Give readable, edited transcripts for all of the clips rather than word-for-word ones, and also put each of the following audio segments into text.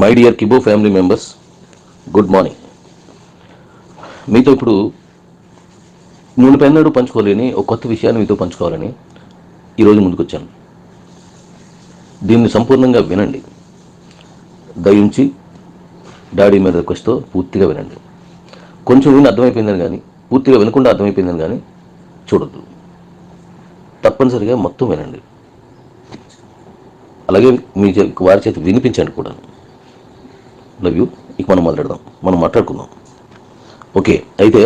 My dear Kibo family members, good morning. మీతో ఇప్పుడు మునుపెన్నడూ పంచుకోలేని ఒక కొత్త విషయాన్ని మీతో పంచుకోవాలని ఈరోజు ముందుకొచ్చాను. దీన్ని సంపూర్ణంగా వినండి. దయించి డాడీ మీద రిక్వెస్ట్తో పూర్తిగా వినండి. కొంచెం విని అర్థమైపోయిందని కానీ, పూర్తిగా వినకుండా అర్థమైపోయిందని కానీ చూడొద్దు. తప్పనిసరిగా మొత్తం వినండి. అలాగే మీ వారి చేతి వినిపించండి కూడా. Love you. ఇక మనం మాట్లాడుకుందాం. ఓకే, అయితే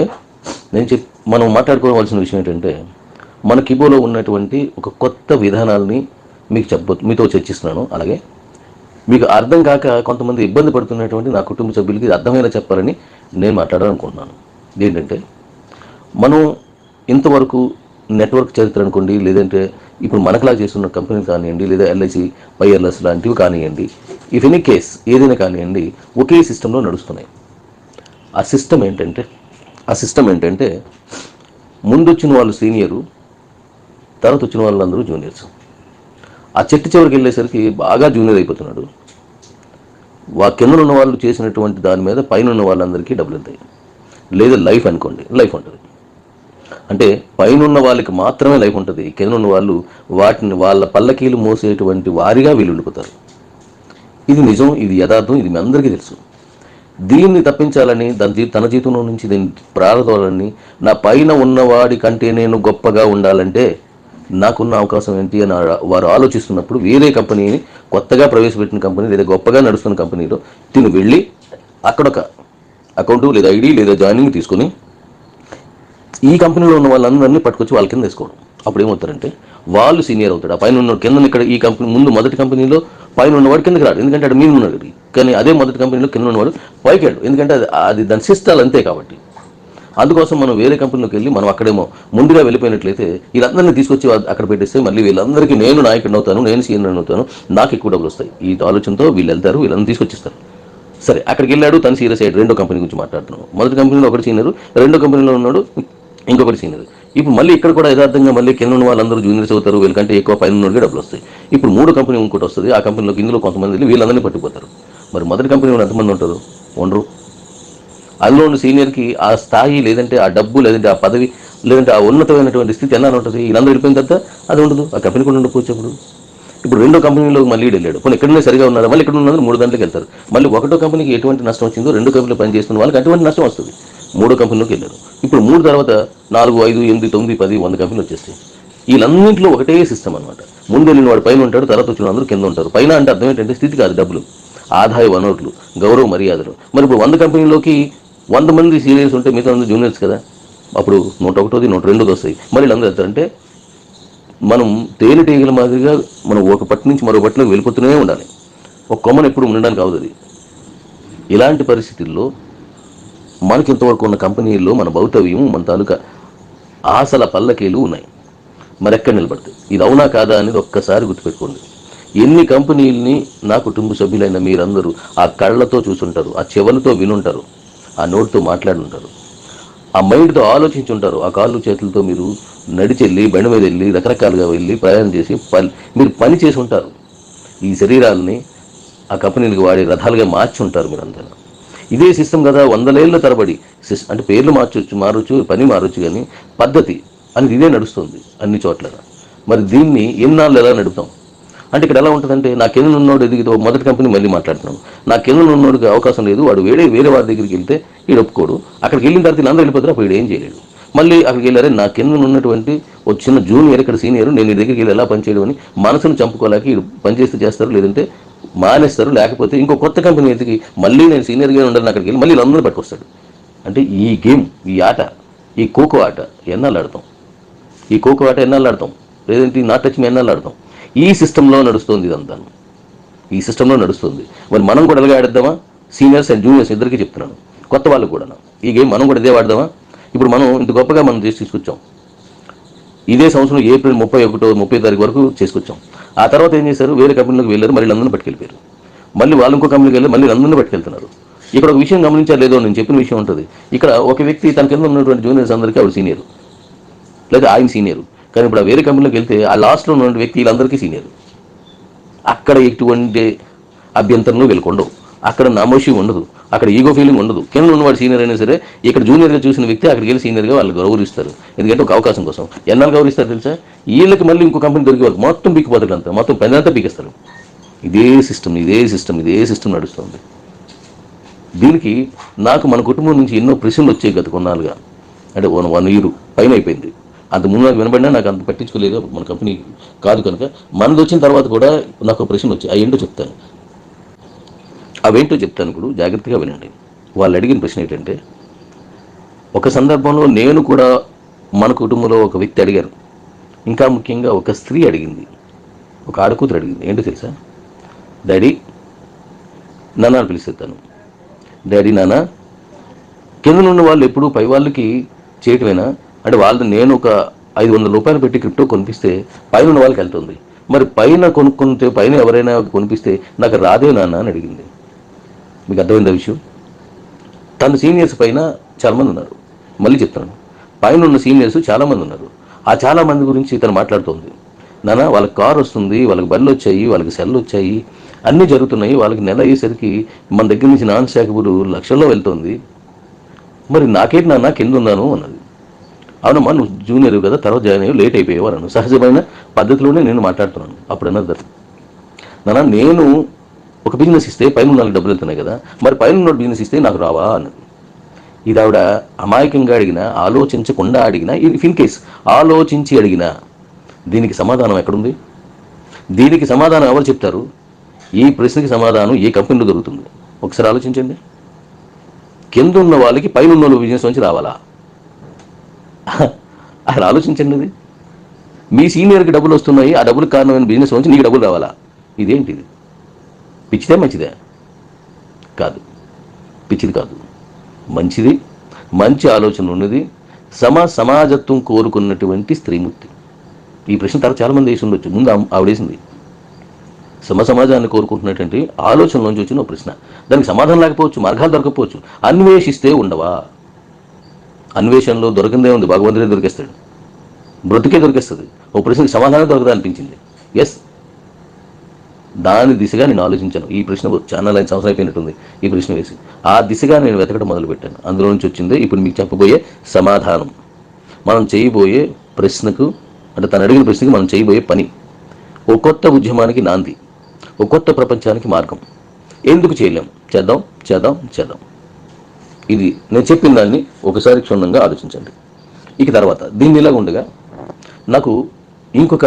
మనం మాట్లాడుకోవాల్సిన విషయం ఏంటంటే, మన కిబోలో ఉన్నటువంటి ఒక కొత్త విధానాలని మీతో చర్చిస్తున్నాను. అలాగే మీకు అర్థం కాక కొంతమంది ఇబ్బంది పడుతున్నటువంటి నా కుటుంబ సభ్యులకి ఇది అర్థమయ్యేలా చెప్పాలని నేను మాట్లాడాలనుకుంటున్నాను. ఏంటంటే, మనం ఇంతవరకు నెట్వర్క్ చరిత్ర అనుకోండి, లేదంటే ఇప్పుడు మనకులా చేస్తున్న కంపెనీలు కానివ్వండి, లేదా ఎల్ఐసి వైర్లెస్ లాంటివి కానివ్వండి, ఇఫ్ ఎనీ కేస్ ఏదైనా కానివ్వండి, ఒకే సిస్టంలో నడుస్తున్నాయి. ఆ సిస్టమ్ ఏంటంటే ముందు వచ్చిన వాళ్ళు సీనియరు, తర్వాత వచ్చిన వాళ్ళందరూ జూనియర్స్. ఆ చెట్టు చివరికి వెళ్ళేసరికి బాగా జూనియర్ అయిపోతున్నాడు. కింద ఉన్న వాళ్ళు చేసినటువంటి దాని మీద పైన ఉన్న వాళ్ళందరికీ డబ్బులు వెళ్తాయి. లేదా లైఫ్ అనుకోండి, లైఫ్ ఉంటుంది. అంటే పైన ఉన్న వాళ్ళకి మాత్రమే లైఫ్ ఉంటుంది. కింద ఉన్న వాళ్ళు వాళ్ళ పల్లకీలు మోసేటువంటి వారిగా వీళ్ళు ఉండిపోతారు. ఇది నిజం, ఇది యథార్థం, ఇది మీ అందరికీ తెలుసు. దీన్ని తప్పించాలని, తన జీవితంలో నుంచి దీన్ని ప్రారంభాలని, నా పైన ఉన్నవాడి కంటే నేను గొప్పగా ఉండాలంటే నాకున్న అవకాశం ఏంటి అని వారు ఆలోచిస్తున్నప్పుడు, వేరే కంపెనీని, కొత్తగా ప్రవేశపెట్టిన కంపెనీ లేదా గొప్పగా నడుస్తున్న కంపెనీలో తిని వెళ్ళి అక్కడొక అకౌంట్ లేదా ఐడి లేదా జాయినింగ్ తీసుకొని ఈ కంపెనీలో ఉన్న వాళ్ళందరినీ పట్టుకొచ్చి వాళ్ళ కింద వేసుకోవడం. అప్పుడు ఏమవుతారంటే వాళ్ళు సీనియర్ అవుతాడు. ఆ పైన ఉన్న కింద ఇక్కడ ఈ కంపెనీ ముందు మొదటి కంపెనీలో పైన ఉన్నవాడు కిందకి రాడు, ఎందుకంటే అక్కడ మీద ఉన్నాడు. కానీ అదే మొదటి కంపెనీలో కింద ఉన్నవాడు పైకి వెళ్ళడు, ఎందుకంటే అది దాని సిస్టాలు అంతే. కాబట్టి అందుకోసం మనం వేరే కంపెనీలోకి వెళ్ళి మనం అక్కడేమో ముందుగా వెళ్ళిపోయినట్లయితే వీళ్ళందరినీ తీసుకొచ్చి అక్కడ పెట్టేస్తే మళ్ళీ వీళ్ళందరికీ నేను నాయకుడిని అవుతాను, నేను సీనియర్ అవుతాను, నాకు ఎక్కువ డబ్బులు వస్తాయి. ఈ ఆలోచనతో వీళ్ళు వెళ్తారు, వీళ్ళని తీసుకొచ్చిస్తారు. సరే, అక్కడికి వెళ్ళాడు, తను సీరియస్ అయ్యాడు. రెండో కంపెనీ గురించి మాట్లాడుతున్నాను. మొదటి కంపెనీలో ఒకటి సీనియర్, రెండో కంపెనీలో ఉన్నాడు ఇంకొకటి సీనియర్. ఇప్పుడు మళ్ళీ ఇక్కడ కూడా యథార్థంగా మళ్ళీ కింద ఉన్న వాళ్ళందరూ జూనియర్స్ అవుతారు, వీళ్ళకంటే ఎక్కువ పైన ఉన్నోడికి డబ్బులు వస్తాయి. ఇప్పుడు మూడో కంపెనీ ఇంకోటి వస్తుంది. ఆ కంపెనీలోకి ఇందులో కొంతమంది వెళ్ళి వీళ్ళందరినీ పట్టుకుపోతారు. మరి మొదటి కంపెనీలో ఎంతమంది ఉంటారు? ఉండరు. అందులో ఉన్న సీనియర్కి ఆ స్థాయి, లేదంటే ఆ డబ్బు, లేదంటే ఆ పదవి, లేదంటే ఆ ఉన్నతమైనటువంటి స్థితి ఎలా ఉంటుంది? వీళ్ళందరూ వెళ్ళిపోయిన తర్వాత అది ఉండదు, ఆ కంపెనీ కూడా ఉండకపోవచ్చు. ఇప్పుడు రెండో కంపెనీలో మళ్ళీ వెళ్ళాడు. కొన్ని ఎక్కడైనా సరిగా ఉన్నారు, మళ్ళీ ఇక్కడ ఉన్నది మూడు గంటలకు వెళ్తారు. మళ్ళీ ఒకటో కంపెనీకి ఎటువంటి నష్టం వచ్చిందో రెండో కంపెనీలో పనిచేస్తున్న వాళ్ళకి అటువంటి నష్టం వస్తుంది. మూడో కంపెనీలోకి వెళ్ళారు. ఇప్పుడు 3 తర్వాత 4, 5, 8, 9, 10, 100 కంపెనీలు వచ్చేస్తాయి. వీళ్ళన్నింటిలో ఒకటే సిస్టమ్ అనమాట. ముందు వెళ్ళిన వాడు పైన ఉంటాడు, తర్వాత వచ్చిన అందరూ కింద ఉంటారు. పైన అంటే అర్థం ఏంటంటే స్థితి కాదు, డబ్బులు, ఆదాయ వనరులు, గౌరవ మర్యాదలు. మరి ఇప్పుడు 100 కంపెనీలోకి 100 మంది సీనియర్స్ ఉంటే మిగతా అందరూ జూనియర్స్ కదా. అప్పుడు 101ది 102ది వస్తాయి. మళ్ళీ వీళ్ళందరూ వెళ్తారంటే మనం తేనెటీగల మాదిరిగా మనం ఒక పట్టు నుంచి మరో పట్టులోకి వెళ్ళిపోతూనే ఉండాలి. ఒక కొమ్మను ఎప్పుడు ఉండడానికి అవుతుంది. ఇలాంటి పరిస్థితుల్లో మనకి ఇంతవరకు ఉన్న కంపెనీల్లో మన భౌతవ్యం, మన తాలూకా ఆశల పల్లకీలు ఉన్నాయి. మరెక్కడ నిలబడతాయి? ఇది అవునా కాదా అనేది ఒక్కసారి గుర్తుపెట్టుకోండి. ఎన్ని కంపెనీలని నా కుటుంబ సభ్యులైన మీరందరూ ఆ కళ్ళతో చూసుంటారు, ఆ చెవులతో వినుంటారు, ఆ నోటితో మాట్లాడుంటారు, ఆ మైండ్తో ఆలోచించి ఉంటారు. ఆ కాళ్ళు చేతులతో మీరు నడిచెళ్ళి, బండి మీద వెళ్ళి, రకరకాలుగా వెళ్ళి ప్రయాణం చేసి మీరు పని చేసి ఉంటారు. ఈ శరీరాలని ఆ కంపెనీలకు వాడే రథాలుగా మార్చి ఉంటారు మీరంతా. ఇదే సిస్టమ్ కదా 100 ఏళ్ల తరబడి. అంటే పేర్లు మారొచ్చు, పని మారొచ్చు, కానీ పద్ధతి అనేది ఇదే నడుస్తుంది అన్ని చోట్ల. మరి దీన్ని ఎన్నాళ్ళు ఎలా నడుపుతాం? అంటే ఇక్కడ ఎలా ఉంటుందంటే, నా కింద ఉన్నోడు ఎదిగితో మొదటి కంపెనీ మళ్ళీ మాట్లాడుతున్నాను, నా కింద ఉన్నోడికి అవకాశం లేదు, వాడు వేరే వాడి దగ్గరికి వెళ్తే వీడు ఒప్పుకోడు. అక్కడికి వెళ్ళిన తర్వాత వీళ్ళందరూ వెళ్ళిపోతారు, అప్పుడు వీడు ఏం చేయలేడు. మళ్ళీ అక్కడికి వెళ్ళారే, నా కింద ఉన్నటువంటి ఒక చిన్న జూనియర్, ఇక్కడ సీనియర్, నేను ఈ దగ్గరికి వెళ్ళి ఎలా పనిచేయడం అని మనసును చంపుకోలేక వీడు పనిచేస్తే చేస్తారు, లేదంటే మానేస్తారు. లేకపోతే ఇంకో కొత్త కంపెనీ ఎదిగి మళ్ళీ నేను సీనియర్గా ఉండాలని అక్కడికి వెళ్ళి మళ్ళీ వీళ్ళందరూ పట్టుకొస్తాడు. అంటే ఈ గేమ్, ఈ ఆట, ఈ ఖోఖో ఆట ఎన్నాళ్ళు ఆడతాం? లేదంటే ఈ నాట్ టచ్ మీ ఎన్నాళ్ళు ఆడతాం? ఈ సిస్టంలో నడుస్తుంది ఇదంతా. ఈ సిస్టంలో నడుస్తుంది. మరి మనం కూడా ఎలాగ ఆడేద్దామా? సీనియర్స్ అండ్ జూనియర్స్ ఇద్దరికి చెప్తున్నాను, కొత్త వాళ్ళకు కూడా. ఈ గేమ్ మనం కూడా ఇదే వాడదామా? ఇప్పుడు మనం ఇంత గొప్పగా మనం చేసి తీసుకొచ్చాం. ఇదే సంవత్సరం ఏప్రిల్ 30 తారీఖు వరకు చేసుకొచ్చాం. ఆ తర్వాత ఏం చేశారు? వేరే కంపెనీలోకి వెళ్ళారు, మళ్ళీ అందరినీ పట్టుకెళ్ళిపోయారు. మళ్ళీ వాళ్ళు ఇంకో కంపెనీకి వెళ్ళి మళ్ళీ అందరినీ పట్టుకెళ్తున్నారు. ఇక్కడ ఒక విషయం గమనించారు లేదో, నేను చెప్పిన విషయం ఉంటుంది. ఇక్కడ ఒక వ్యక్తి తన కింద ఉన్నటువంటి జూనియర్స్ అందరికీ ఆవిడ సీనియర్, లేదా ఆయన సీనియర్. కానీ ఇప్పుడు ఆ వేరే కంపెనీలోకి వెళ్తే ఆ లాస్ట్లో ఉన్న వ్యక్తి వీళ్ళందరికీ సీనియర్. అక్కడ ఎటువంటి అభ్యంతరంలో వెళ్ళకుండవు. అక్కడ నామోషి ఉండదు, అక్కడ ఈగో ఫీలింగ్ ఉండదు. కింద ఉన్నవాడు సీనియర్ అయినా సరే ఇక్కడ జూనియర్గా చూసిన వ్యక్తి అక్కడికి వెళ్ళి సీనియర్గా వాళ్ళు గౌరవిస్తారు. ఎందుకంటే ఒక అవకాశం కోసం. ఎన్నాళ్ళు గౌరవిస్తారు తెలుసా? వీళ్ళకి మళ్ళీ ఇంకో కంపెనీ దొరికి వాళ్ళు మొత్తం పీకిపోతాడు, అంతా మొత్తం పెద్దంతా పీకేస్తారు. ఇదే సిస్టమ్ నడుస్తుంది. దీనికి నాకు మన కుటుంబం నుంచి ఎన్నో ప్రశ్నలు వచ్చాయి గత కొన్నాళ్ళుగా. అంటే 1 year పైన అయిపోయింది. అంత ముందు నాకు వినబడినా నాకు అంత పట్టించుకోలేదు, మన కంపెనీ కాదు కనుక. మనది వచ్చిన తర్వాత కూడా నాకు ప్రశ్నలు వచ్చాయి. అవేంటో చెప్తాను. ఇప్పుడు జాగ్రత్తగా వినండి. వాళ్ళు అడిగిన ప్రశ్న ఏంటంటే, ఒక సందర్భంలో నేను కూడా మన కుటుంబంలో ఒక వ్యక్తి అడిగారు, ఇంకా ముఖ్యంగా ఒక స్త్రీ అడిగింది, ఒక ఆడకూతురు అడిగింది. ఏంటో తెలుసా? డాడీ, నాన్న అని పిలుస్తాను. డాడీ, నాన్న, కింద ఉన్న వాళ్ళు ఎప్పుడు పై వాళ్ళకి చేయటమేనా? అంటే వాళ్ళు నేను ఒక 500 రూపాయలు పెట్టి క్రిప్టో కొనిపిస్తే పైన ఉన్న వాళ్ళకి వెళ్తుంది, మరి పైన కొనుక్కుంటే పైన ఎవరైనా కొనిపిస్తే నాకు రాదే నాన్న అని అడిగింది. మీకు అర్థమైందా విషయం? తన సీనియర్స్ పైన చాలామంది ఉన్నారు. మళ్ళీ చెప్తాను, పైన ఉన్న సీనియర్స్ చాలామంది ఉన్నారు. ఆ చాలామంది గురించి తను మాట్లాడుతోంది. నాన్న, వాళ్ళకి కారు వస్తుంది, వాళ్ళకి బండ్లు వచ్చాయి, వాళ్ళకి సెల్లు వచ్చాయి, అన్నీ జరుగుతున్నాయి. వాళ్ళకి నెల అయ్యేసరికి మన దగ్గర నుంచి నాన్ శాఖబులు లక్షల్లో వెళ్తుంది. మరి నాకేంటి నాన్న, కింద ఉన్నాను అన్నది. అవునమ్మా, నువ్వు జూనియర్ కదా, తర్వాత జాయిన్ అయ్యి లేట్ అయిపోయావు అన్నాను. సహజమైన పద్ధతిలోనే నేను మాట్లాడుతున్నాను. అప్పుడు అన్నది, నాన్న, నేను ఒక బిజినెస్ ఇస్తే పైన నాకు డబ్బులు వెళ్తున్నాయి కదా, మరి పైన ఉన్న బిజినెస్ ఇస్తే నాకు రావా అన్నది. ఇది ఆవిడ అమాయకంగా అడిగినా, ఆలోచించకుండా అడిగినా, ఇన్ కేస్ ఆలోచించి అడిగినా దీనికి సమాధానం ఎక్కడుంది? దీనికి సమాధానం ఎవరు చెప్తారు? ఈ ప్రశ్నకి సమాధానం ఏ కంపెనీలో దొరుకుతుంది? ఒకసారి ఆలోచించండి. కింద ఉన్న వాళ్ళకి పైన ఉన్న బిజినెస్ నుంచి రావాలా? అసలు ఆలోచించండి. అది మీ సీనియర్కి డబ్బులు వస్తున్నాయి, ఆ డబ్బులకు కారణమైన బిజినెస్ నుంచి నీకు డబ్బులు రావాలా? ఇదేంటిది? పిచ్చిదే? మంచిదే కాదు, పిచ్చిది కాదు, మంచిది, మంచి ఆలోచన ఉన్నది, సమాజత్వం కోరుకున్నటువంటి స్త్రీమూర్తి. ఈ ప్రశ్న తర్వాత చాలామంది వేసి ఉండొచ్చు, ముందు ఆవిడేసింది. సమాజాన్ని కోరుకుంటున్నటువంటి ఆలోచనలోంచి వచ్చిన ప్రశ్న. దానికి సమాధానం లేకపోవచ్చు, మార్గాలు దొరకపోవచ్చు. అన్వేషిస్తే ఉండవా? అన్వేషణలో దొరికిందే ఉంది, భగవంతుడే దొరికేస్తాడు, బ్రతుకే దొరికేస్తుంది. ఓ ప్రశ్నకి సమాధానం దొరకదా అనిపించింది. ఎస్, దాని దిశగా నేను ఆలోచించాను. ఈ ప్రశ్న చాలా 5 సంవత్సరాలు అయిపోయినట్టుంది ఈ ప్రశ్న వేసి. ఆ దిశగా నేను వెతకడం మొదలుపెట్టాను. అందులో నుంచి వచ్చిందే ఇప్పుడు మీకు చెప్పబోయే సమాధానం. మనం చేయబోయే ప్రశ్నకు, అంటే తను అడిగిన ప్రశ్నకి మనం చేయబోయే పని ఓ కొత్త ఉద్యమానికి నాంది, ఓ కొత్త ప్రపంచానికి మార్గం. ఎందుకు చేయలేం? చేద్దాం చేద్దాం చేద్దాం. ఇది నేను చెప్పిన దాన్ని ఒకసారి క్షుణ్ణంగా ఆలోచించండి. ఇక తర్వాత దీన్ని ఇలాగ ఉండగా నాకు ఇంకొక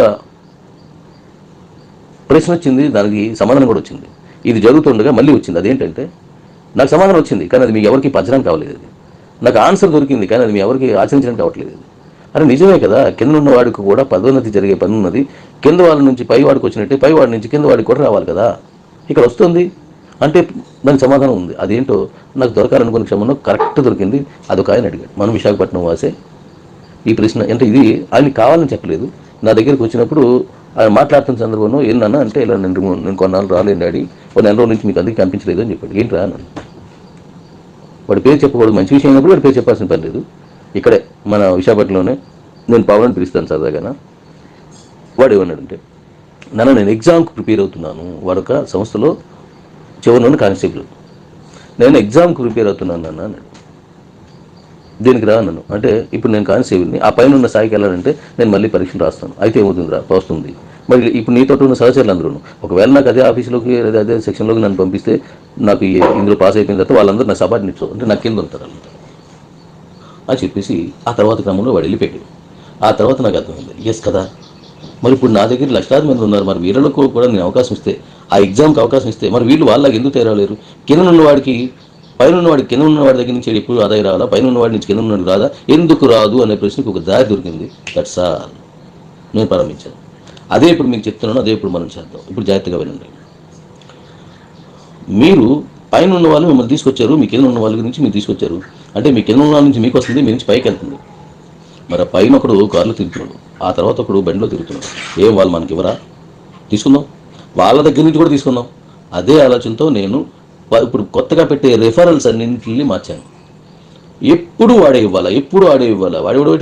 ప్రశ్న వచ్చింది, దానికి సమాధానం కూడా వచ్చింది. ఇది జరుగుతుండగా మళ్ళీ వచ్చింది. అదేంటంటే, నాకు సమాధానం వచ్చింది కానీ అది మీకు ఎవరికి పచ్చడానికి కావలేదు. అది నాకు ఆన్సర్ దొరికింది కానీ అది మీ ఎవరికి ఆచరించడానికి కావట్లేదు. అరే నిజమే కదా, కింద ఉన్న వాడికి కూడా పదోన్నతి జరిగే పని ఉన్నది. కింద వాళ్ళ నుంచి పై వాడికి వచ్చినట్టే పై వాడి నుంచి కింద వాడికి కూడా రావాలి కదా. ఇక్కడ వస్తుంది అంటే దానికి సమాధానం ఉంది. అదేంటో నాకు దొరకాలనుకునే క్షమంలో కరెక్ట్ దొరికింది. అదొక ఆయన అడిగాడు, మనం విశాఖపట్నం వాసే. ఈ ప్రశ్న అంటే ఇది ఆయనకి కావాలని చెప్పలేదు, నా దగ్గరికి వచ్చినప్పుడు ఆయన మాట్లాడుతున్న సందర్భంలో ఏంటన్నా అంటే, ఇలా నేను కొన్నాళ్ళు రాలేను డాడీ, ఒక 1 నెల రోజుల నుంచి మీకు అందుకే కనిపించలేదు అని చెప్పాడు. ఏంటి రా నన్ను, వాడి పేరు చెప్పకూడదు, మంచి విషయం అయినప్పుడు వాడి పేరు చెప్పాల్సిన పని లేదు. ఇక్కడే మన విశాఖపట్నంలోనే నేను పవన్ అని పిలుస్తాను సరదాగా. వాడు ఏమన్నాడంటే, నాన్న నేను ఎగ్జామ్కి ప్రిపేర్ అవుతున్నాను, వాడొక సంస్థలో చివరిలోని కానిస్టేబుల్, నేను ఎగ్జామ్కి ప్రిపేర్ అవుతున్నాను నాన్న అన్నాడు. దీనికి రా అన్నాను. అంటే ఇప్పుడు నేను కానిస్టేబుల్ని, ఆ పైన ఉన్న స్థాయికి వెళ్ళాలంటే నేను మళ్ళీ పరీక్షలు రాస్తాను. అయితే ఏమవుతుంది రా, వస్తుంది. మరి ఇప్పుడు నీతో ఉన్న సహచరులు అందరూ, ఒకవేళ నాకు అదే ఆఫీసులోకి అదే సెక్షన్లోకి నన్ను పంపిస్తే నాకు ఇందులో పాస్ అయిపోయిన తర్వాత వాళ్ళందరూ నా సబార్డినేట్స్, అంటే నా కింద ఉంటారు అన్నమాట అని చెప్పేసి ఆ తర్వాత క్రమంలో వాడు వెళ్ళిపోయాడు. ఆ తర్వాత నాకు అర్థమైంది, ఎస్ కదా, మరి ఇప్పుడు నా దగ్గర లక్షలాది మంది ఉన్నారు, మరి వీళ్ళకు కూడా నేను అవకాశం ఇస్తే, ఆ ఎగ్జామ్కి అవకాశం ఇస్తే, మరి వీళ్ళు వాళ్ళకి ఎందుకు తేరాలేరు? కింద ఉన్నవాడికి పైన ఉన్నవాడికి కింద ఉన్నవాడి దగ్గర నుంచి ఎప్పుడు ఆదాయం రావాలా, పైన ఉన్నవాడి నుంచి కింద ఉన్నవాడికి రాదా, ఎందుకు రాదు అనే ప్రశ్నకు ఒక దారి దొరికింది. That's all. నేను ప్రారంభించాను. అదే ఇప్పుడు మీకు చెప్తున్నాను, అదే ఇప్పుడు మనం చేద్దాం. ఇప్పుడు జాగ్రత్తగా వినండి. మీరు పైన ఉన్న వాళ్ళు మిమ్మల్ని తీసుకొచ్చారు, మీ కింద ఉన్న వాళ్ళ గురించి మీరు తీసుకొచ్చారు. అంటే మీ కింద ఉన్న వాళ్ళ నుంచి మీకు వస్తుంది, మీ నుంచి పైకి వెళ్తుంది. మరి పైన ఒకడు కారులో తిరుగుతున్నాడు, ఆ తర్వాత ఒకడు బండిలో తిరుగుతున్నాడు. ఏం వాళ్ళు మనకి ఇవ్వరా? తీసుకుందాం, వాళ్ళ దగ్గర నుంచి కూడా తీసుకుందాం. అదే ఆలోచనతో నేను ఇప్పుడు కొత్తగా పెట్టే రెఫరల్స్ అన్నింటినీ మార్చాను. ఎప్పుడు వాడే ఇవ్వాలా, ఎప్పుడు ఆడే ఇవ్వాలా,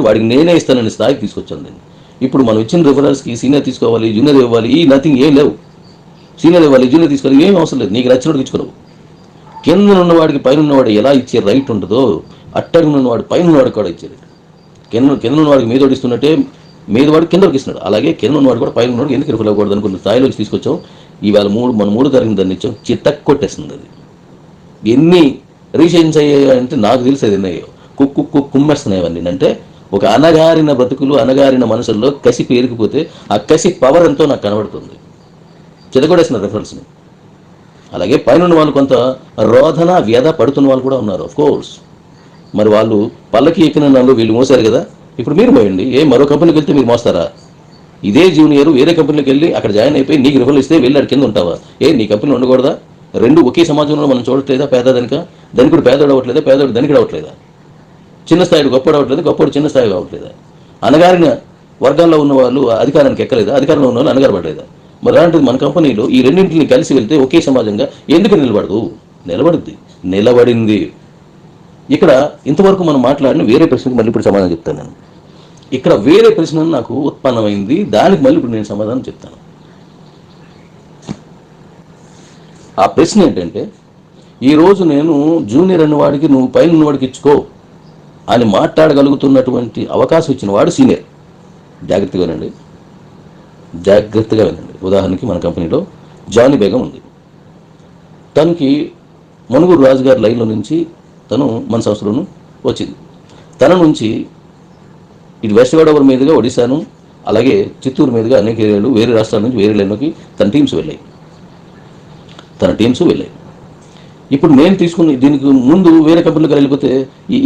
వాడికి నేనే ఇస్తానని స్థాయికి తీసుకొచ్చాను నేను. ఇప్పుడు మనం ఇచ్చిన రెఫరల్స్కి సీనియర్ తీసుకోవాలి, జూనియర్ ఇవ్వాలి, ఈ నథింగ్ ఏం లేవు. సీనియర్ ఇవ్వాలి, జూనియర్ తీసుకోవాలి, ఏం అవసరం లేదు. నీకు నచ్చినట్టు ఇచ్చుకోవు. కింద ఉన్నవాడికి పైన ఉన్నవాడు ఎలా ఇచ్చే రైట్ ఉంటుందో అట్టగా ఉన్నవాడు పైన ఉన్నవాడికి కూడా ఇచ్చేది. కింద ఉన్నవాడికి మీద ఇస్తున్నట్టే మీద వాడు కిందకి ఇస్తున్నాడు. అలాగే కింద ఉన్నవాడు కూడా పైన ఉన్నవాడికి ఎందుకు రిఫర్ అవ్వకూడదు అనుకున్న స్థాయిలోకి తీసుకొచ్చాం. ఇవాళ మన మూడు తరగతి దాన్ని ఇచ్చాం, చిత్తక్ కొట్టేస్తుంది. అది ఎన్ని రీసెన్స్ అయ్యాయంటే నాకు తెలిసి అది ఎన్నయ్యో కుమ్మేస్తున్నాయి అవన్నీ. అంటే ఒక అనగారిన బ్రతుకులు, అనగారిన మనసుల్లో కసి పేరుకుపోతే ఆ కసి పవర్ ఎంతో నాకు కనబడుతుంది. చితకొడేస్తున్నారు రెఫరెన్స్ని. అలాగే పైన వాళ్ళు కొంత రోధన వ్యధ పడుతున్న వాళ్ళు కూడా ఉన్నారు. ఆఫ్ కోర్స్ మరి వాళ్ళు పల్లకి ఎక్కిన నన్ను వీళ్ళు మోసారు కదా, ఇప్పుడు మీరు పోయండి. మరో కంపెనీకి వెళ్తే మీరు మోస్తారా? ఇదే జూనియర్ వేరే కంపెనీకి వెళ్ళి అక్కడ జాయిన్ అయిపోయి నీకు రిఫర్ ఇస్తే వెళ్ళి అక్కడ కింద ఉంటావా? నీ కంపెనీ ఉండకూడదా? రెండు ఒకే సమాజంలో మనం చూడట్లేదా? పేద ధనికుడు పేదోడు అవ్వట్లేదా? పేదోడు ధనికుడు అవ్వట్లేదా? చిన్న స్థాయిడు గొప్పడు అవ్వట్లేదు, గొప్పడు చిన్న స్థాయి అవ్వట్లేదా? అనగారిన వర్గాల్లో ఉన్న వాళ్ళు అధికారానికి ఎక్కలేదా? అధికారంలో ఉన్న వాళ్ళు అనగారపడలేదా? మరి అలాంటిది మన కంపెనీలో ఈ రెండింటిని కలిసి వెళ్తే ఒకే సమాజంగా ఎందుకు నిలబడదు? నిలబడింది. ఇక్కడ ఇంతవరకు మనం మాట్లాడిన వేరే ప్రశ్నకు మళ్ళీ ఇప్పుడు సమాధానం చెప్తాను నేను. ఇక్కడ వేరే ప్రశ్న నాకు ఉత్పన్నమైంది, దానికి మళ్ళీ ఇప్పుడు నేను సమాధానం చెప్తాను. ఆ ప్రశ్న ఏంటంటే, ఈరోజు నేను జూనియర్ అన్నవాడికి నువ్వు పైన ఉన్నవాడికి ఇచ్చుకో అని మాట్లాడగలుగుతున్నటువంటి అవకాశం ఇచ్చిన వాడు సీనియర్. జాగ్రత్తగా వినండి. ఉదాహరణకి మన కంపెనీలో జానీ బేగం ఉంది. తనకి మనుగురు రాజుగారి లైన్లో నుంచి తను మన సంస్థలోనూ వచ్చింది. తన నుంచి ఇటు వెస్ట్ గోదావరి మీదుగా ఒడిశాను, అలాగే చిత్తూరు మీదుగా అనేక ఏరియాలు, వేరే రాష్ట్రాల నుంచి వేరే లైన్లోకి తన టీమ్స్ వెళ్ళాయి. ఇప్పుడు నేను తీసుకుని దీనికి ముందు వేరే కంపెనీలకు వెళ్ళిపోతే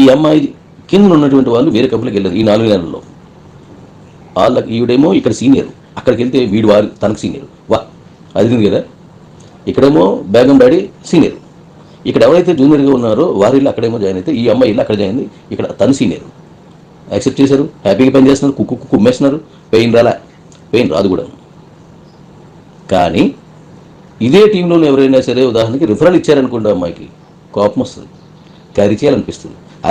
ఈ అమ్మాయి కింద ఉన్నటువంటి వాళ్ళు వేరే కంపెనీకి వెళ్ళారు. ఈ 4 నెలల్లో వాళ్ళకి ఈవిడేమో ఇక్కడ సీనియర్, అక్కడికి వెళ్తే వీడు వారు తనకు సీనియర్. అది కదా. ఇక్కడేమో బేగం డాడీ సీనియర్, ఇక్కడ ఎవరైతే జూనియర్గా ఉన్నారో వారి ఇల్లు అక్కడేమో జాయిన్ అయితే, ఈ అమ్మాయి ఇల్లు అక్కడ జాయిన్ అయింది, ఇక్కడ తను సీనియర్. యాక్సెప్ట్ చేశారు, హ్యాపీగా పని చేస్తున్నారు, కుమ్మేస్తున్నారు. పెయిన్ రాదు కూడా. కానీ ఇదే టీంలో ఎవరైనా సరే ఉదాహరణకి రిఫరల్ ఇచ్చారనుకోండి, అమ్మాయికి కోపం వస్తుంది,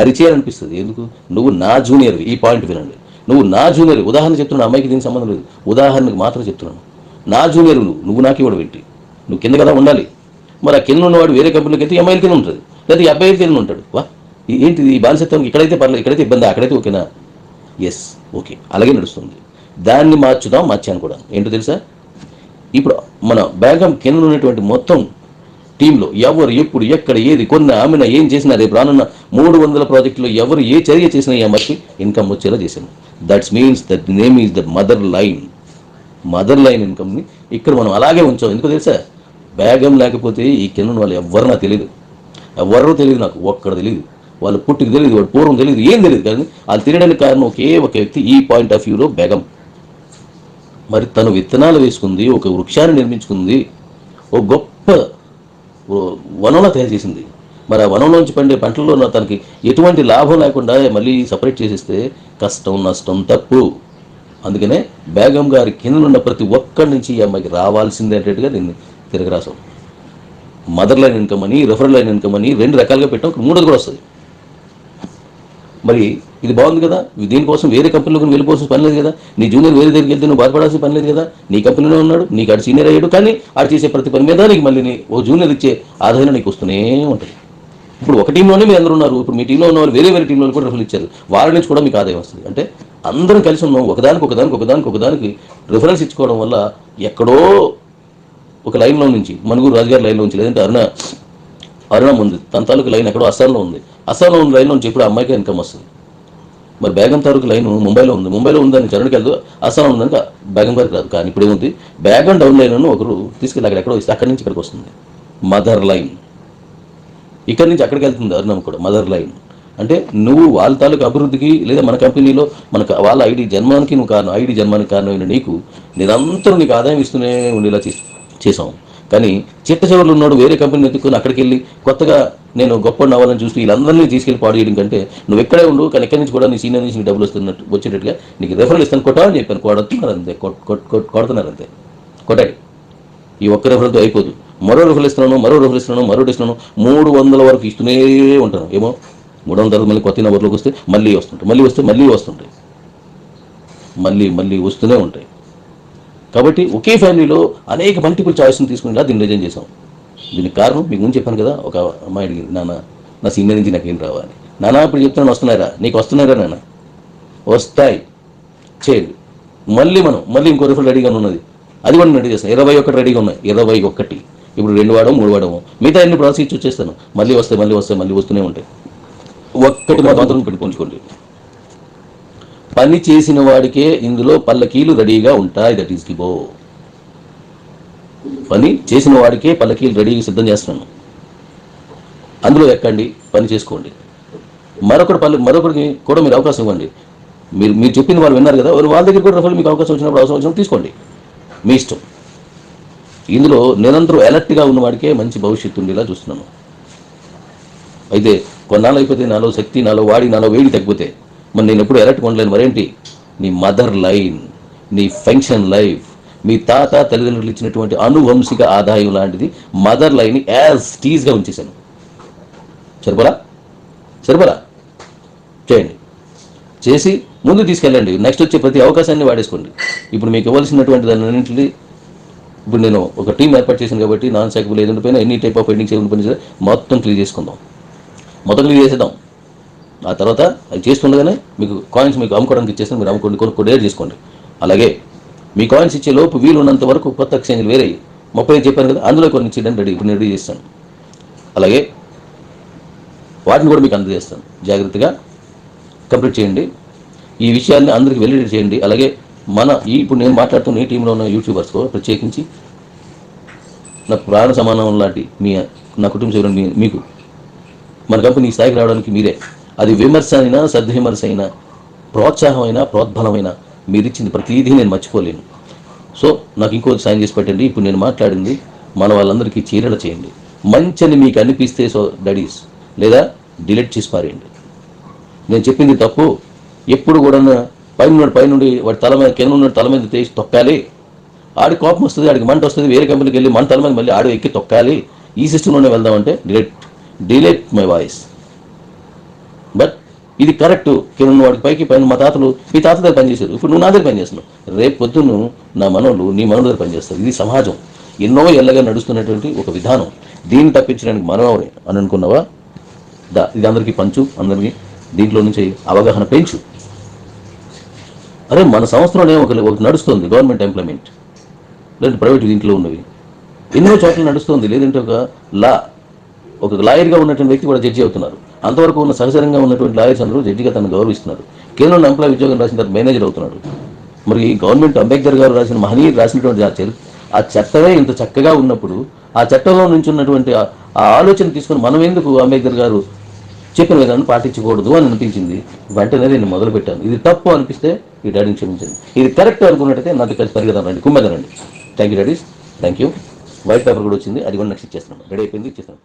అరిచేయాలనిపిస్తుంది. ఎందుకు? నువ్వు నా జూనియర్వి. ఈ పాయింట్ వినండి. నువ్వు నా జూనియర్. ఉదాహరణ చెప్తున్నాను, అమ్మాయికి దీనికి సంబంధం లేదు, ఉదాహరణకు మాత్రం చెప్తున్నాను. నా జూనియర్ నువ్వు నాకు ఇవ్వడం ఏంటి? నువ్వు కింద కదా ఉండాలి. మరి ఆ కింద ఉన్నవాడు వేరే కంపెనీకి అయితే అమ్మాయిల కింద ఉంటుంది, లేదా ఈ అబ్బాయిల కింద ఉంటాడు. ఏంటిది ఈ బానిసత్వం? ఇక్కడైతే పర్లేదు, ఇక్కడైతే ఇబ్బంది, అక్కడైతే ఓకేనా? ఎస్, ఓకే, అలాగే నడుస్తుంది. దాన్ని మార్చాను కూడా. ఏంటో తెలుసా? ఇప్పుడు మన బేగం కింద ఉన్నటువంటి మొత్తం టీంలో ఎవరు ఎప్పుడు ఎక్కడ ఏది కొన్న ఆమెన ఏం చేసినా రేపు రానున్న 300 ప్రాజెక్టులో ఎవరు ఏ చర్య చేసినా ఈ అమ్మాయికి ఇన్కమ్ వచ్చేలా చేశాను. That's means that name is the mother line ఇన్కమ్ని ఇక్కడ మనం అలాగే ఉంచాం. ఎందుకో తెలుసా? బేగం లేకపోతే ఈ కింద వాళ్ళు ఎవరు నాకు తెలియదు, నాకు ఒక్కడ తెలియదు. వాళ్ళు పుట్టుకు తెలియదు, వాడు పూర్వం తెలియదు, ఏం తెలియదు. కానీ వాళ్ళు తినడానికి కారణం ఒకే ఒక వ్యక్తి. ఈ పాయింట్ ఆఫ్ వ్యూలో బేగం. మరి తను విత్తనాలు వేసుకుంది, ఒక వృక్షాన్ని నిర్మించుకుంది, ఒక గొప్ప వనంలో తయారు చేసింది. మరి ఆ వనంలోంచి పండే పంటల్లో తనకి ఎటువంటి లాభం లేకుండా మళ్ళీ సపరేట్ చేసేస్తే కష్టం, నష్టం, తప్పు. అందుకనే బేగం గారి కింద ఉన్న ప్రతి ఒక్కడి నుంచి ఈ అమ్మాయికి రావాల్సిందే అనేట్టుగా దీన్ని తిరగరాసాం. మదర్ లైన్ ఇన్కమ్ అని, రెఫరల్ లైన్ ఇన్కమ్ అని 2 రకాలుగా పెట్టాం. 3ది కూడా వస్తుంది. మరి ఇది బాగుంది కదా. దీనికోసం వేరే కంపెనీలోకి వెళ్ళిపోవాల్సిన పని లేదు కదా. నీ జూనియర్ వేరే దగ్గరికి వెళ్తే నువ్వు బాధపడాల్సిన పని లేదు కదా. నీ కంపెనీలో ఉన్నాడు, నీకు ఆడు సీనియర్ అయ్యాడు, కానీ ఆడు చేసే ప్రతి పని మీద నీకు మళ్ళీ ఓ జూనియర్ ఇచ్చే ఆదాయం నీకు వస్తూనే ఉంటుంది. ఇప్పుడు ఒక టీంలోనే మీరు అందరూ ఉన్నారు. ఇప్పుడు మీ టీంలో ఉన్న వాళ్ళు వేరే టీంలో కూడా రిఫరల్ ఇచ్చారు, వాళ్ళ నుంచి కూడా మీకు ఆదాయం వస్తుంది. అంటే అందరం కలిసి ఉన్నాం. ఒకదానికి రిఫరెన్స్ ఇచ్చుకోవడం వల్ల ఎక్కడో ఒక లైన్లో నుంచి, మనుగురు రాజుగారి లైన్లో నుంచి, లేదంటే అరుణం ఉంది, తన తాలూకు లైన్ ఎక్కడో అస్సాంలో ఉంది, అస్సాంలో ఉన్న లైన్లో నుంచి ఇప్పుడు అమ్మాయికి ఇన్కమ్ వస్తుంది. మరి బేగం తాలూకు లైన్ ముంబైలో ఉందని చరణ్కి వెళ్దు, అస్సాంలో ఉందని బేగం గారికి రాదు. కానీ ఇప్పుడు ఏముంది, బేగం డౌన్ లైన్ ఒకరు తీసుకెళ్ళి ఎక్కడో ఇస్తే అక్కడి నుంచి ఇక్కడికి వస్తుంది మదర్ లైన్. ఇక్కడి నుంచి అక్కడికి వెళ్తుంది అరుణం కూడా మదర్ లైన్. అంటే నువ్వు వాళ్ళ తాలూకు అభివృద్ధికి, లేదా మన కంపెనీలో వాళ్ళ ఐడి జన్మానికి నువ్వు కారణం, ఐడి జన్మానికి కారణమైన నీకు నిరంతరం నీకు ఆదాయం ఇస్తూనే ఉండేలా చేసాం. కానీ చివరిలో ఉన్నాడు వేరే కంపెనీని ఎత్తుకొని అక్కడికి వెళ్ళి కొత్తగా నేను గొప్ప అవ్వాలని చూస్తూ వీళ్ళందరినీ తీసుకెళ్ళి పాడు చేయడం కంటే నువ్వు ఎక్కడే ఉండు, కానీ ఎక్కడి నుంచి కూడా నీ సీనియర్ నుంచి నీకు డబ్బులు వచ్చేటట్టుగా నీకు రెఫరల్ ఇస్తాను, కొట్టాలని చెప్పాను. కొడుతున్నారు అంతే. కొట్టాడు. ఈ ఒక్క రెఫరల్తో అయిపోదు. మరో రెఫరల్ ఇస్తున్నాను 300 వరకు ఇస్తూనే ఉంటాను. ఏమో 300 మళ్ళీ కొత్త నెంబర్లోకి వస్తే మళ్ళీ వస్తుంటాయి, మళ్ళీ వస్తూనే ఉంటాయి. కాబట్టి ఒకే ఫ్యామిలీలో అనేక మల్టిపుల్ చాయిస్ని తీసుకునేలా దీన్ని డిజైన్ చేసాం. దీనికి కారణం మీకు ముందు చెప్పాను కదా, ఒక అమ్మాయి అడిగింది, నాన్న నా సీనియర్ నుంచి నాకేం రావాలి. నాన్న ఇప్పుడు చెప్తున్నాను వస్తున్నారా, నీకు వస్తున్నారా నాన్న, వస్తాయి చేయండి. మళ్ళీ ఇంకో రిఫల్ రెడీగా ఉన్నది, అది కూడా రెడీ చేస్తాను. 21 రెడీగా ఉన్నాయి, 21 ఇప్పుడు 2 వాడము 3 వాడము, మిగతా అన్ని ప్రాసెస్ వచ్చేస్తాను. మళ్ళీ వస్తూనే ఉంటాయి. ఒక్కటి మాత్రం పెట్టుకుంచుకోండి, పని చేసిన వాడికే ఇందులో పల్లకీలు రెడీగా ఉంటాయి. That is Kibo. పని చేసిన వాడికే పల్లకీలు రెడీగా సిద్ధం చేస్తున్నాను, అందులో ఎక్కండి, పని చేసుకోండి. మరొకరికి కూడా మీరు అవకాశం ఇవ్వండి. మీరు చెప్పింది వాళ్ళు విన్నారు కదా, వాళ్ళ దగ్గర కూడా మీకు అవకాశం వచ్చినప్పుడు తీసుకోండి, మీ ఇష్టం. ఇందులో నిరంతరం అలర్ట్గా ఉన్నవాడికే మంచి భవిష్యత్తు ఉండేలా చూస్తున్నాను. అయితే కొన్నాళ్ళు అయిపోతే నాలో శక్తి, నాలో వేడి తగ్గిపోతే మరి నేను ఎప్పుడు అలర్ట్గా ఉండలేను. మరేంటి, నీ మదర్ లైన్, నీ ఫంక్షన్ లైఫ్, మీ తాత తల్లిదండ్రులు ఇచ్చినటువంటి అనువంశిక ఆదాయం లాంటిది మదర్ లైన్ యాజ్ టీజ్గా ఉంచేశాను. సరిపరా చేయండి, చేసి ముందు తీసుకెళ్ళండి. నెక్స్ట్ వచ్చే ప్రతి అవకాశాన్ని వాడేసుకోండి. ఇప్పుడు మీకు ఇవ్వాల్సినటువంటి దాని అన్నింటినీ ఇప్పుడు నేను ఒక టీం ఏర్పాటు చేశాను కాబట్టి నాన్ సాకబుల్ ఏది ఉండిపోయినా, ఎన్ని టైప్ ఆఫ్ పెండింగ్స్ ఏమి ఉండిపోయినా మొత్తం క్లియర్ చేసేద్దాం. ఆ తర్వాత అది చేస్తుండగానే మీకు కాయిన్స్ మీకు అమ్ముకోవడానికి ఇచ్చేస్తాను, మీరు అమ్ముకోండి, కొనుక్కోండి, చేసుకోండి. అలాగే మీ కాయిన్స్ ఇచ్చే లోపు వీలు ఉన్నంత వరకు కొత్త ఎక్స్చేంజ్లు వేరే 30 చెప్పాను కదా, అందులో కొన్ని ఇచ్చేయడానికి ఇప్పుడు రెడీ చేస్తాను. అలాగే వాటిని కూడా మీకు అందజేస్తాను. జాగ్రత్తగా కంప్లీట్ చేయండి. ఈ విషయాన్ని అందరికీ వెలిడేట్ చేయండి. అలాగే ఇప్పుడు నేను మాట్లాడుతున్న ఈ టీంలో ఉన్న యూట్యూబర్స్కు ప్రత్యేకించి నా ప్రాణ సమానం లాంటి నా కుటుంబ సభ్యులు మీకు మన కంపెనీ స్థాయికి రావడానికి మీరే, అది విమర్శ అయినా సద్విమర్శ అయినా ప్రోత్సాహం అయినా ప్రోద్బలమైనా మీరు ఇచ్చింది ప్రతిదీ నేను మర్చిపోలేను. సో నాకు ఇంకో సైన్ చేసి పెట్టండి. ఇప్పుడు నేను మాట్లాడింది మన వాళ్ళందరికీ చీరలు చేయండి. మంచని మీకు అనిపిస్తే డాడీస్ లేదా డిలీట్ చేసి పారేయండి. నేను చెప్పింది తప్పు. ఎప్పుడు కూడా పైనుండి వాడి తల మీద కింద ఉన్న తల మీద తీసి తొక్కాలి. ఆడి కోపం వస్తుంది, ఆడికి మంట వస్తుంది, వేరే కంపెనీకి వెళ్ళి మన తల మీద మళ్ళీ ఆడు ఎక్కి తొక్కాలి. ఈ సిస్టంలోనే వెళ్దామంటే డిలీట్ మై వాయిస్. బట్ ఇది కరెక్ట్. కింద వాడికి పైకి పైన మీ తాత దగ్గర పనిచేశారు, ఇప్పుడు నువ్వు నా దగ్గర పనిచేస్తున్నావు. రేపు పొద్దున్న నా మనోళ్ళు నీ మనోళ్ళ దగ్గర పనిచేస్తారు. ఇది సమాజం ఎన్నో ఏళ్ళగా నడుస్తున్నటువంటి ఒక విధానం. దీన్ని తప్పించడానికి మనం అని అనుకున్నావా? ఇది అందరికీ పంచు, అందరికీ దీంట్లో నుంచి అవగాహన పెంచు. అరే మన సంవత్సరంలో ఒక నడుస్తుంది గవర్నమెంట్ ఎంప్లాయ్మెంట్, లేదంటే ప్రైవేట్ దీంట్లో ఉన్నవి ఎన్నో చోట్ల నడుస్తుంది. లేదంటే ఒక లాయర్గా ఉన్నటువంటి వ్యక్తి కూడా జడ్జి అవుతున్నారు. అంతవరకు ఉన్న సహచరంగా ఉన్నటువంటి లాయర్స్ అందరూ జడ్జిగా తనను గౌరవిస్తున్నారు. కేంద్రంలో ఎంప్లాయ్ ఉద్యోగం రాసిన తర్వాత మేనేజర్ అవుతున్నాడు. మరి గవర్నమెంట్ అంబేద్కర్ గారు రాసినటువంటి ఆ చట్టమే ఇంత చక్కగా ఉన్నప్పుడు ఆ చట్టంలో నుంచి ఉన్నటువంటి ఆ ఆలోచన తీసుకొని మనం ఎందుకు అంబేద్కర్ గారు చెప్పిన విధాన్ని పాటించకూడదు అని అనిపించింది. వెంటనే నేను మొదలుపెట్టాను. ఇది తప్పు అనిపిస్తే ఈ డాడీని క్షమించండి, ఇది కరెక్ట్ అనుకున్నట్టయితే నాతో కలిసి పరిగెదానండి, కుమ్మెదనండి. Thank you daddies, thank you. White paper కూడా వచ్చింది, అది కూడా నెక్స్ట్ ఇచ్చేస్తాను. రెడీ అయిపోయింది, ఇచ్చేస్తాను.